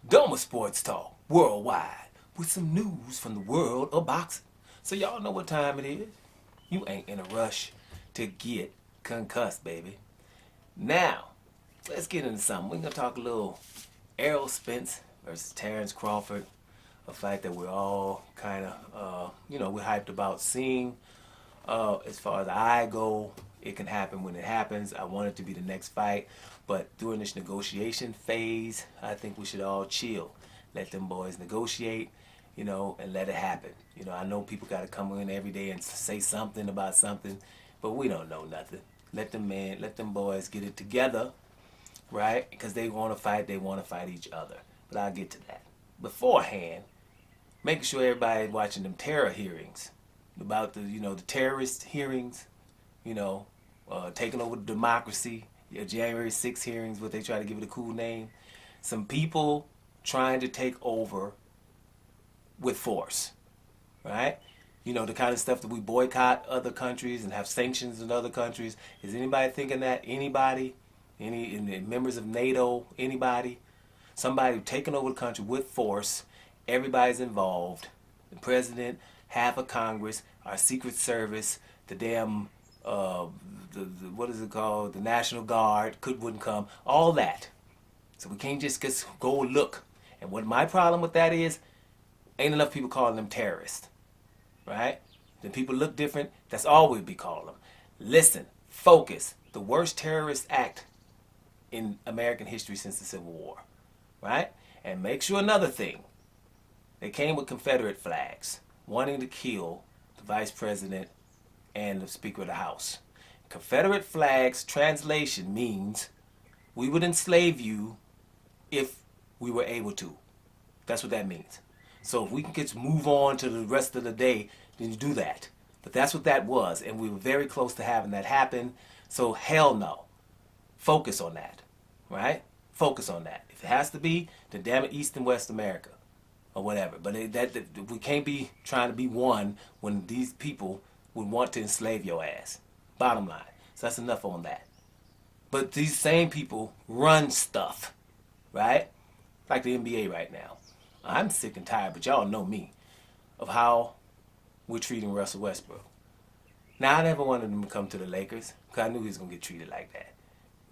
Doma Sports Talk worldwide with some news from the world of boxing. So y'all know what time it is. You ain't in a rush to get concussed, baby. Now, let's get into something. We're going to talk a little Errol Spence versus Terence Crawford, a fight that we're all kind of, we're hyped about seeing. As far as I go, it can happen when it happens. I want it to be the next fight. But during this negotiation phase, I think we should all chill. Let them boys negotiate, and let it happen. I know people got to come in every day and say something about something, but we don't know nothing. Let them boys get it together, right? Because they want to fight each other. But I'll get to that. Beforehand, making sure everybody's watching them terror hearings about the terrorist hearings, taking over democracy, January 6 hearings, what they try to give it a cool name. Some people trying to take over with force, right? The kind of stuff that we boycott other countries and have sanctions in other countries. Is anybody thinking that? Anybody? Any members of NATO? Anybody? Somebody taking over the country with force. Everybody's involved. The president, half of Congress, our Secret Service, the damn, what is it called? The National Guard wouldn't come. All that. So we can't just go look. And what my problem with that is, ain't enough people calling them terrorists. Right? Then people look different. That's all we'd be calling them. Listen, focus. The worst terrorist act in American history since the Civil War. Right? And make sure another thing. They came with Confederate flags, wanting to kill the Vice President and the Speaker of the House. Confederate flags translation means we would enslave you if we were able to. That's what that means. So if we can move on to the rest of the day, then you do that. But that's what that was, and we were very close to having that happen. So hell no. Focus on that, right? Focus on that. If it has to be, then damn it, East and West America, or whatever. But we can't be trying to be one when these people would want to enslave your ass. Bottom line. So that's enough on that. But these same people run stuff, right? Like the NBA right now. I'm sick and tired, but y'all know me, of how we're treating Russell Westbrook. Now, I never wanted him to come to the Lakers, because I knew he was going to get treated like that,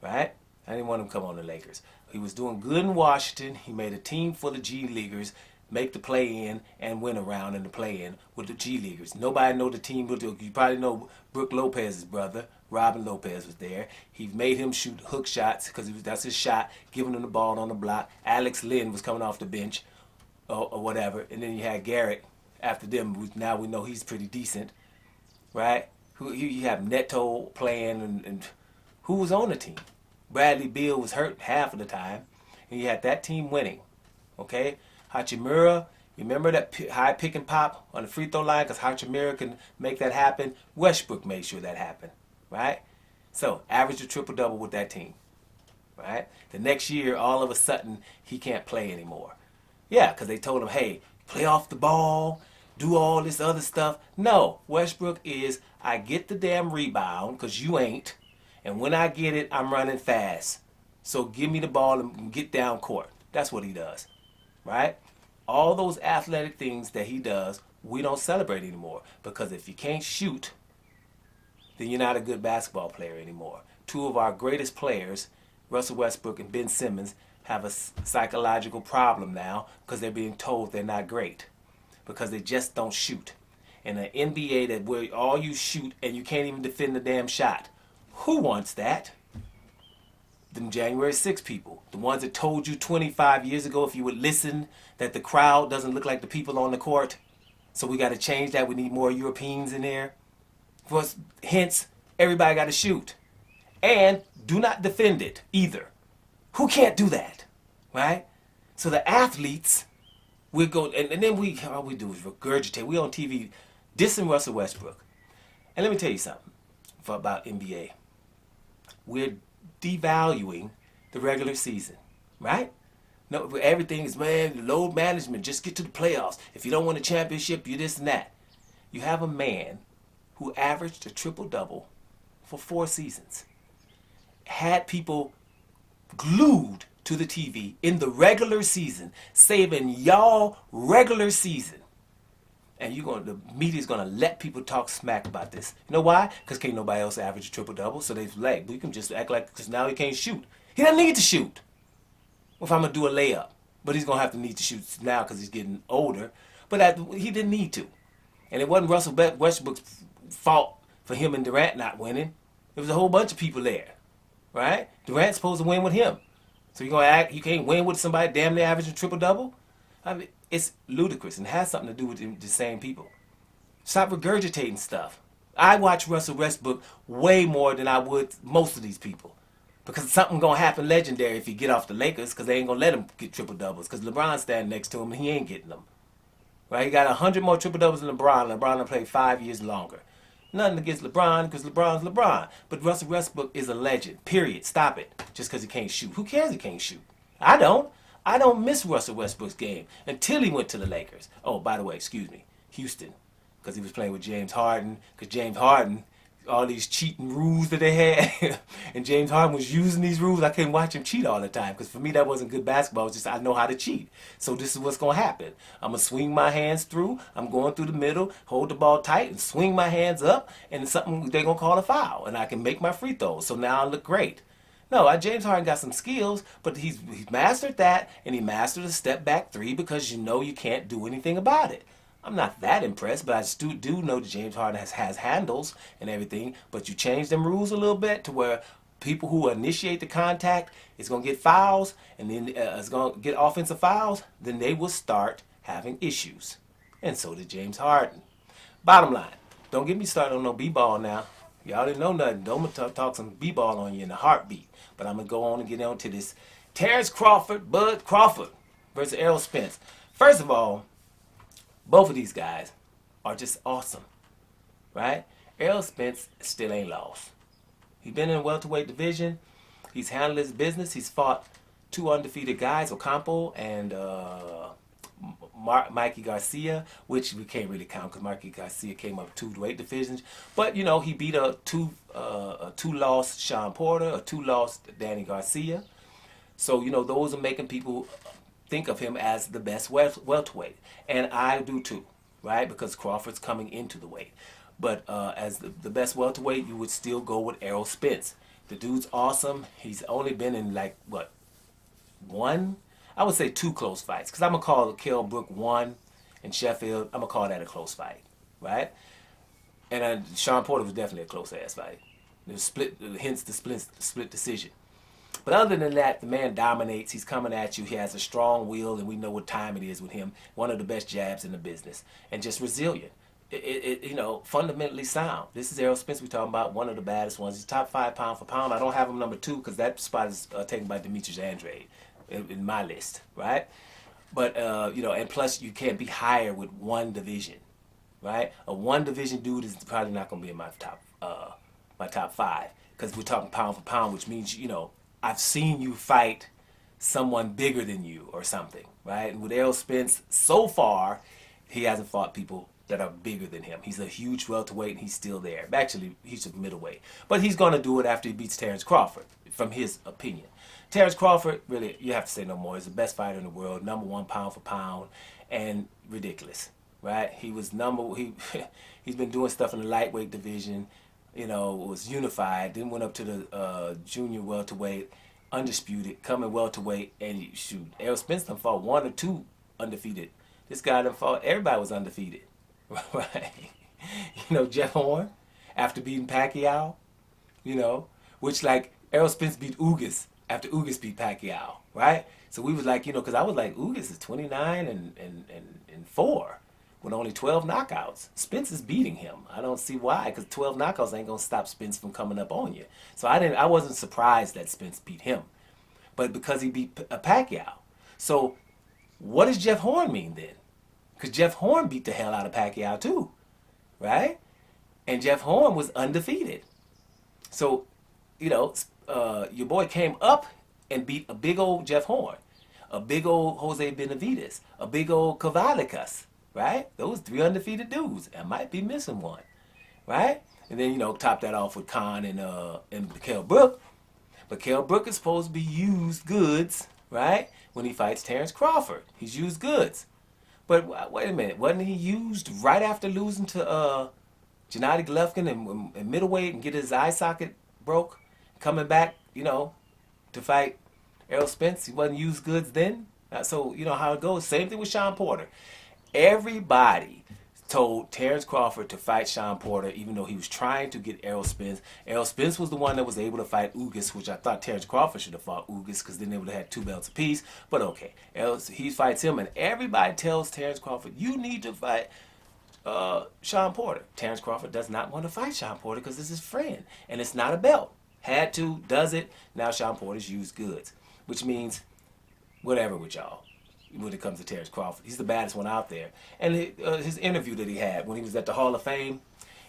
right? I didn't want him to come on the Lakers. He was doing good in Washington. He made a team full of G Leaguers, make the play-in, and win around in the play-in with the G Leaguers. Nobody know the team. You probably know Brooke Lopez's brother, Robin Lopez, was there. He made him shoot hook shots, because that's his shot, giving him the ball on the block. Alex Lynn was coming off the bench, or whatever, and then you had Garrett after them. Now we know he's pretty decent, right? You have Neto playing, and who was on the team? Bradley Beal was hurt half of the time, and you had that team winning, okay? Hachimura, you remember that high pick and pop on the free throw line, because Hachimura can make that happen. Westbrook made sure that happened, right? So average a triple-double with that team, right? The next year, all of a sudden, he can't play anymore. Yeah, because they told him, hey, play off the ball, do all this other stuff. No, Westbrook is, I get the damn rebound, because you ain't, and when I get it, I'm running fast. So give me the ball and get down court. That's what he does, right? All those athletic things that he does, we don't celebrate anymore, because if you can't shoot, then you're not a good basketball player anymore. Two of our greatest players, Russell Westbrook and Ben Simmons, have a psychological problem now because they're being told they're not great because they just don't shoot. In an NBA that where all you shoot and you can't even defend the damn shot. Who wants that? Them January 6 people. The ones that told you 25 years ago, if you would listen, that the crowd doesn't look like the people on the court. So we got to change that. We need more Europeans in there. Hence, everybody got to shoot. And do not defend it either. Who can't do that, right? So the athletes, we go, and then all we do is regurgitate. We on TV dissing Russell Westbrook. And let me tell you something about NBA. We're devaluing the regular season, right? No, everything is, man, load management, just get to the playoffs. If you don't win a championship, you this and that. You have a man who averaged a triple-double for 4 seasons. Had people glued to the TV in the regular season, saving y'all regular season. And the media's gonna let people talk smack about this. You know why? Because can't nobody else average a triple double, so they're like, we can just act like, because now he can't shoot. He doesn't need to shoot. If I'm gonna do a layup, but he's gonna have to need to shoot now because he's getting older. But he didn't need to, and it wasn't Russell Westbrook's fault for him and Durant not winning. There was a whole bunch of people there, right? Durant's supposed to win with him, so you can't win with somebody damn near averaging triple double. I mean, it's ludicrous and has something to do with the same people. Stop regurgitating stuff. I watch Russell Westbrook way more than I would most of these people. Because something going to happen legendary if he get off the Lakers, because they ain't going to let him get triple doubles. Because LeBron's standing next to him and he ain't getting them. Right? He got 100 more triple doubles than LeBron. LeBron will play 5 years longer. Nothing against LeBron, because LeBron's LeBron. But Russell Westbrook is a legend. Period. Stop it. Just because he can't shoot. Who cares he can't shoot? I don't. I don't miss Russell Westbrook's game until he went to the Lakers. Oh, by the way, excuse me, Houston, because he was playing with James Harden. Because James Harden, all these cheating rules that they had, and James Harden was using these rules. I couldn't watch him cheat all the time because for me that wasn't good basketball. It was just I know how to cheat. So this is what's going to happen. I'm going to swing my hands through. I'm going through the middle, hold the ball tight, and swing my hands up, and something they're going to call a foul, and I can make my free throws. So now I look great. No, James Harden got some skills, but he's mastered that, and he mastered a step back three because you can't do anything about it. I'm not that impressed, but I do know that James Harden has handles and everything, but you change them rules a little bit to where people who initiate the contact is going to get fouls, and then is going to get offensive fouls, then they will start having issues. And so did James Harden. Bottom line, don't get me started on no b-ball now. Y'all didn't know nothing. Don't talk some b-ball on you in a heartbeat. But I'm going to go on and get on to this Terence Crawford versus Errol Spence. First of all, both of these guys are just awesome, right? Errol Spence still ain't lost. He's been in the welterweight division. He's handled his business. He's fought two undefeated guys, Ocampo and Mikey Garcia, which we can't really count because Mikey Garcia came up two weight divisions. But he beat a two-loss Sean Porter, a two-loss Danny Garcia. So those are making people think of him as the best welterweight, and I do too, right? Because Crawford's coming into the weight. But as the best welterweight, you would still go with Errol Spence. The dude's awesome. He's only been in I would say two close fights, because I'm going to call Kell Brook 1 in Sheffield. I'm going to call that a close fight, right? And Sean Porter was definitely a close-ass fight. It was hence the split decision. But other than that, the man dominates. He's coming at you. He has a strong will, and we know what time it is with him. One of the best jabs in the business, and just resilient. Fundamentally sound. This is Errol Spence we're talking about, one of the baddest ones. He's top 5 pound for pound. I don't have him number 2 because that spot is taken by Demetrius Andrade in my list, right? But, and plus you can't be higher with one division, right? A one division dude is probably not going to be in my top 5 because we're talking pound for pound, which means, I've seen you fight someone bigger than you or something, right? And with Errol Spence, so far, he hasn't fought people that are bigger than him. He's a huge welterweight and he's still there. Actually, he's a middleweight. But he's going to do it after he beats Terence Crawford, from his opinion. Terence Crawford, really, you have to say no more. He's the best fighter in the world, number 1 pound for pound, and ridiculous, right? He's been doing stuff in the lightweight division, was unified, then went up to the junior welterweight, undisputed, coming welterweight, and shoot, Errol Spence done fought 1 or 2 undefeated. This guy done fought, everybody was undefeated, right? Jeff Horn, after beating Pacquiao, which Errol Spence beat Ugas after Ugas beat Pacquiao, right? So we was because I was Ugas is 29 and 4 with only 12 knockouts. Spence is beating him. I don't see why, because 12 knockouts ain't gonna stop Spence from coming up on you. So I wasn't surprised that Spence beat him, but because he beat Pacquiao. So what does Jeff Horn mean then? Because Jeff Horn beat the hell out of Pacquiao too, right? And Jeff Horn was undefeated. So, your boy came up and beat a big old Jeff Horn, a big old Jose Benavidez, a big old Cavalikas, right? Those 3 undefeated dudes. I might be missing one, right? And then, top that off with Khan and Kell Brook. But Kell Brook is supposed to be used goods, right? When he fights Terence Crawford. He's used goods. But wait a minute, wasn't he used right after losing to Gennady Golovkin in middleweight and get his eye socket broke? Coming back, to fight Errol Spence, he wasn't used goods then? So, you know how it goes. Same thing with Sean Porter. Everybody told Terence Crawford to fight Sean Porter, even though he was trying to get Errol Spence. Errol Spence was the one that was able to fight Ugas, which I thought Terence Crawford should have fought Ugas because then they would have had 2 belts apiece. But okay, he fights him, and everybody tells Terence Crawford, you need to fight Sean Porter. Terence Crawford does not want to fight Sean Porter because it's his friend, and it's not a belt. Had to, does it. Now Sean Porter's used goods, which means whatever with y'all when it comes to Terence Crawford. He's the baddest one out there. And his interview that he had when he was at the Hall of Fame,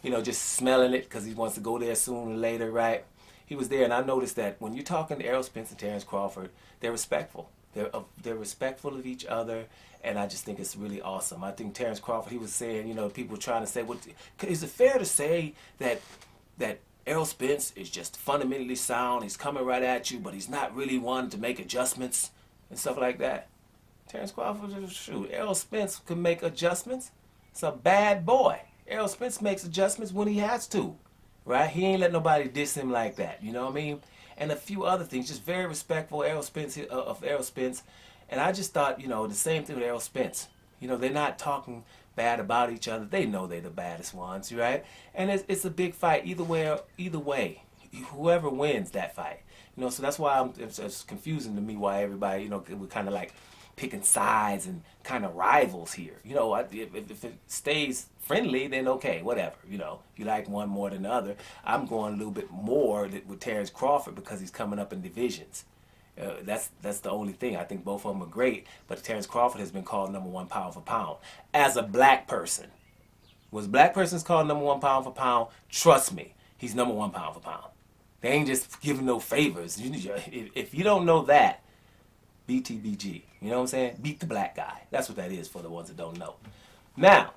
just smelling it because he wants to go there sooner or later, right? He was there, and I noticed that when you're talking to Errol Spence and Terence Crawford, they're respectful. They're respectful of each other, and I just think it's really awesome. I think Terence Crawford, he was saying, people were trying to say, well, is it fair to say that Errol Spence is just fundamentally sound, he's coming right at you, but he's not really wanting to make adjustments and stuff like that? Terence Crawford, shoot, Errol Spence can make adjustments. It's a bad boy. Errol Spence makes adjustments when he has to, right? He ain't let nobody diss him like that, you know what I mean? And a few other things, just very respectful of Errol Spence. And I just thought, the same thing with Errol Spence. They're not talking bad about each other. They know they're the baddest ones, right? And it's a big fight either way. Whoever wins that fight. So that's why it's confusing to me why everybody, we're kind of like picking sides and kind of rivals here. If it stays friendly, then okay, whatever. You like one more than the other. I'm going a little bit more with Terence Crawford because he's coming up in divisions. That's the only thing. I think both of them are great, but Terence Crawford has been called #1 pound for pound. As a black person, was black person's called #1 pound for pound, trust me, he's #1 pound for pound. They ain't just giving no favors. If you don't know that, BTBG. You know what I'm saying? Beat the black guy. That's what that is for the ones that don't know. Now,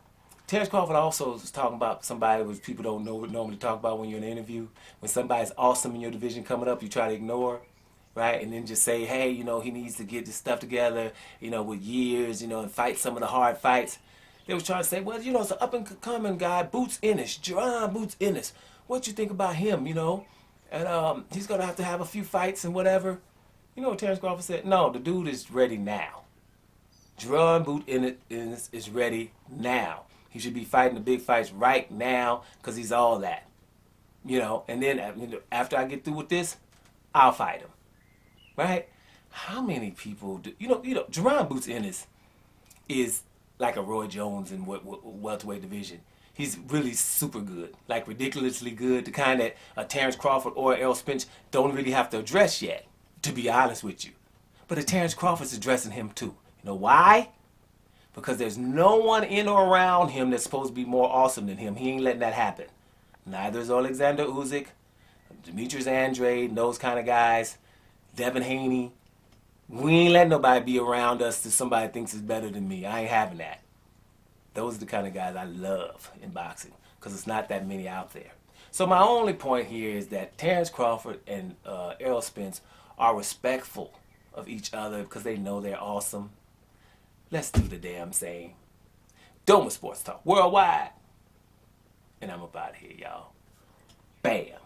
Terence Crawford also was talking about somebody which people don't normally talk about when you're in an interview. When somebody's awesome in your division coming up, you try to ignore, right? And then just say, hey, he needs to get this stuff together, with years, and fight some of the hard fights. They was trying to say, well, it's an up-and-coming guy, Boots Ennis, Jerron Boots Ennis. What you think about him, And he's going to have a few fights and whatever. You know what Terence Crawford said? No, the dude is ready now. Jerron Boots Ennis is ready now. He should be fighting the big fights right now because he's all that. And then after I get through with this, I'll fight him. Right? How many people do Jerron Boots Ennis is like a Roy Jones in welterweight division. He's really super good, like ridiculously good, the kind that Terence Crawford or Errol Spence don't really have to address yet, to be honest with you. But Terence Crawford's addressing him too. You know why? Because there's no one in or around him that's supposed to be more awesome than him. He ain't letting that happen. Neither is Alexander Usyk, Demetrius Andrade, those kind of guys. Devin Haney. We ain't letting nobody be around us that somebody thinks is better than me. I ain't having that. Those are the kind of guys I love in boxing because it's not that many out there. So my only point here is that Terence Crawford and Errol Spence are respectful of each other because they know they're awesome. Let's do the damn same. Doma Sports Talk Worldwide. And I'm up out of here, y'all. Bam.